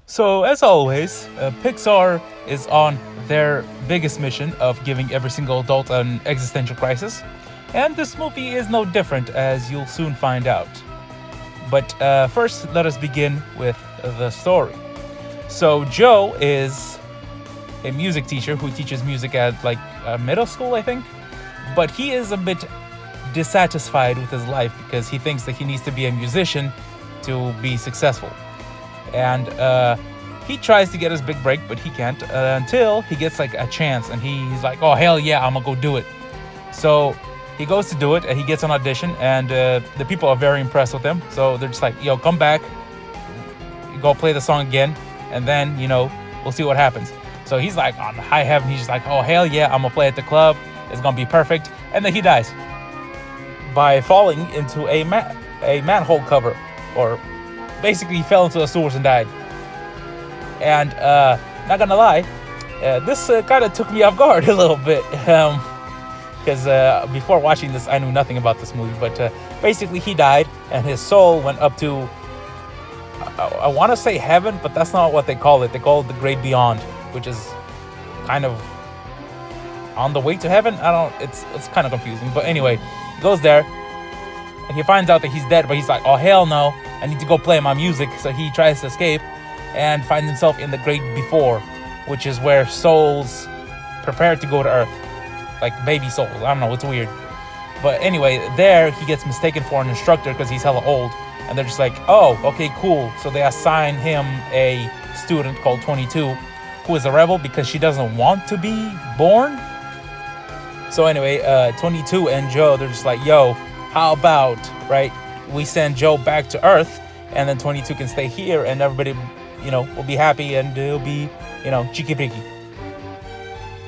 So, as always, Pixar is on their biggest mission of giving every single adult an existential crisis. And this movie is no different, as you'll soon find out. But first, let us begin with the story. So, Joe is a music teacher who teaches music at middle school, I think. But he is a bit dissatisfied with his life because he thinks that he needs to be a musician to be successful. And he tries to get his big break, but he can't until he gets like a chance, and he's like, "Oh hell yeah, I'm gonna go do it." So he goes to do it, and he gets an audition, and the people are very impressed with him. So they're just like, "Yo, come back, go play the song again, and then we'll see what happens." So he's like on high heaven. He's just like, "Oh hell yeah, I'm gonna play at the club. It's gonna be perfect." And then he dies by falling into a manhole cover, or basically he fell into the sewers and died. And not gonna lie, this kind of took me off guard a little bit, because before watching this I knew nothing about this movie. But basically he died and his soul went up to, I want to say heaven, but that's not what they call it. They call it the great beyond, which is kind of on the way to heaven. It's kind of confusing, but anyway, he goes there and he finds out that he's dead, but he's like, "Oh hell no, I need to go play my music." So he tries to escape and finds himself in the great before, which is where souls prepare to go to earth, like baby souls. I don't know, it's weird. But anyway, there he gets mistaken for an instructor because he's hella old, and they're just like, "Oh, okay, cool." So they assign him a student called 22, who is a rebel because she doesn't want to be born. So anyway, 22 and Joe, they're just like, "Yo, how about, right, we send Joe back to Earth, and then 22 can stay here, and everybody, will be happy, and it'll be, cheeky-breaky."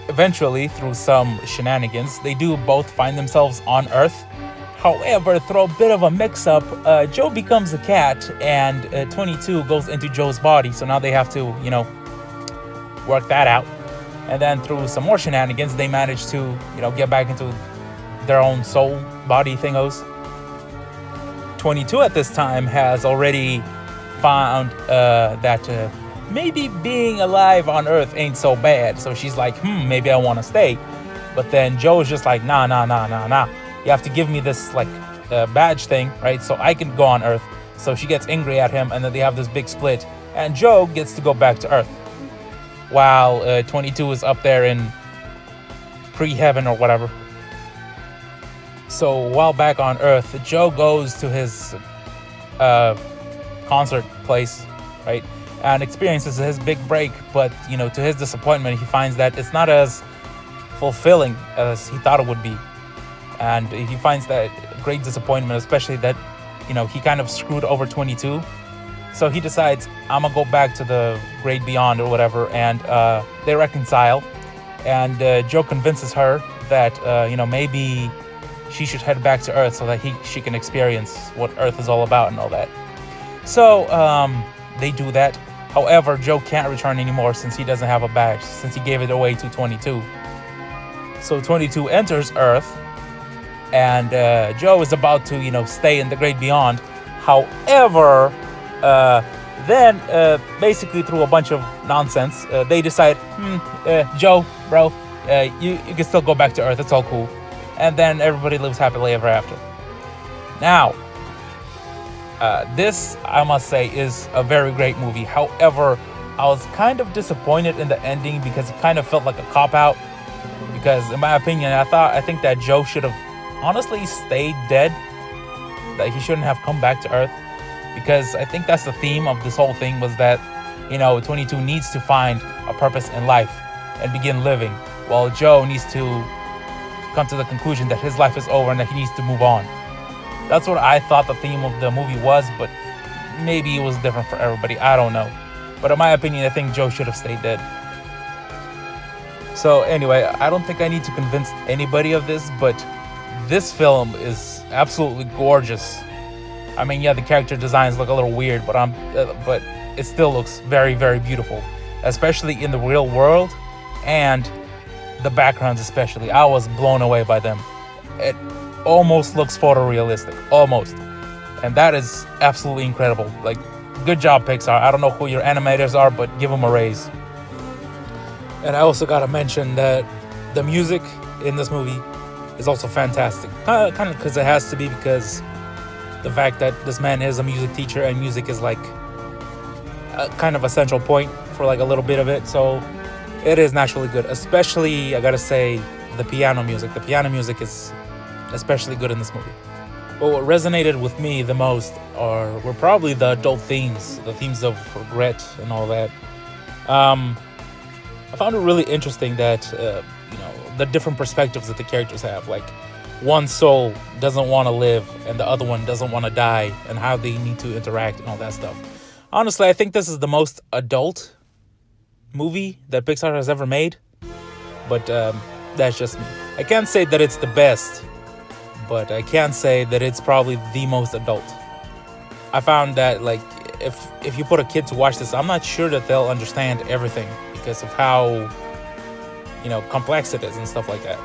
Eventually, through some shenanigans, they do both find themselves on Earth. However, through a bit of a mix-up, Joe becomes a cat, and 22 goes into Joe's body. So now they have to, work that out. And then through some more shenanigans, they manage to, get back into their own soul body thingos. 22 at this time has already found that maybe being alive on Earth ain't so bad. So she's like, maybe I want to stay. But then Joe's just like, nah. You have to give me this badge thing, right? So I can go on Earth. So she gets angry at him, and then they have this big split. And Joe gets to go back to Earth, while 22 is up there in pre-heaven or whatever. So while back on Earth, Joe goes to his concert place, right, and experiences his big break. But to his disappointment, he finds that it's not as fulfilling as he thought it would be, and he finds that great disappointment, especially that he kind of screwed over 22. So he decides, I'm gonna go back to the great beyond or whatever, and they reconcile. And Joe convinces her that maybe she should head back to Earth so that she can experience what Earth is all about and all that. So they do that. However, Joe can't return anymore since he doesn't have a badge, since he gave it away to 22. So 22 enters Earth, and Joe is about to stay in the great beyond. However, then basically through a bunch of nonsense, they decide, Joe, bro, you can still go back to Earth. It's all cool. And then everybody lives happily ever after. Now, this, I must say, is a very great movie. However, I was kind of disappointed in the ending because it kind of felt like a cop-out. Because in my opinion, I think that Joe should have honestly stayed dead. That he shouldn't have come back to Earth. Because I think that's the theme of this whole thing, was that, 22 needs to find a purpose in life and begin living, while Joe needs to come to the conclusion that his life is over and that he needs to move on. That's what I thought the theme of the movie was, but maybe it was different for everybody. I don't know. But in my opinion, I think Joe should have stayed dead. So anyway, I don't think I need to convince anybody of this, but this film is absolutely gorgeous. I mean, yeah, the character designs look a little weird, but it still looks very, very beautiful, especially in the real world, and the backgrounds especially. I was blown away by them. It almost looks photorealistic, almost, and that is absolutely incredible. Like, Good job, Pixar. I don't know who your animators are, but give them a raise. And I also gotta mention that the music in this movie is also fantastic. Kind of because it has to be, because the fact that this man is a music teacher and music is like a kind of a central point for like a little bit of it. So it is naturally good. Especially, I gotta say, the piano music. The piano music is especially good in this movie. But what resonated with me the most were probably the adult themes, the themes of regret and all that. I found it really interesting that the different perspectives that the characters have. Like, one soul doesn't want to live and the other one doesn't want to die, and how they need to interact and all that stuff. Honestly, I think this is the most adult movie that Pixar has ever made, but that's just me. I can't say that it's the best, but I can say that it's probably the most adult. I found that, like, if you put a kid to watch this, I'm not sure that they'll understand everything because of how complex it is and stuff like that.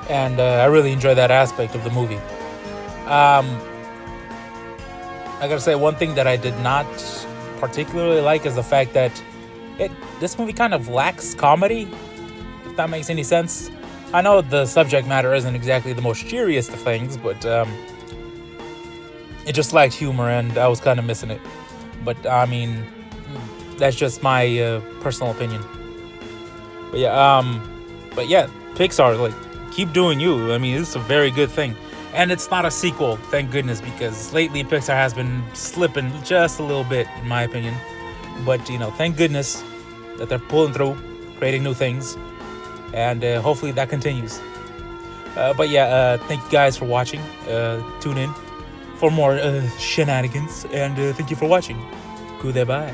And I really enjoy that aspect of the movie. I gotta say, one thing that I did not particularly like is the fact that this movie kind of lacks comedy, if that makes any sense. I know the subject matter isn't exactly the most cheeriest of things, but it just lacked humor, and I was kind of missing it. But I mean, that's just my personal opinion. But yeah, Pixar, like, keep doing you. I mean, this is a very good thing. And it's not a sequel, thank goodness, because lately Pixar has been slipping just a little bit, in my opinion. But, thank goodness that they're pulling through, creating new things. And hopefully that continues. Thank you guys for watching. Tune in for more shenanigans. And thank you for watching. Goodbye.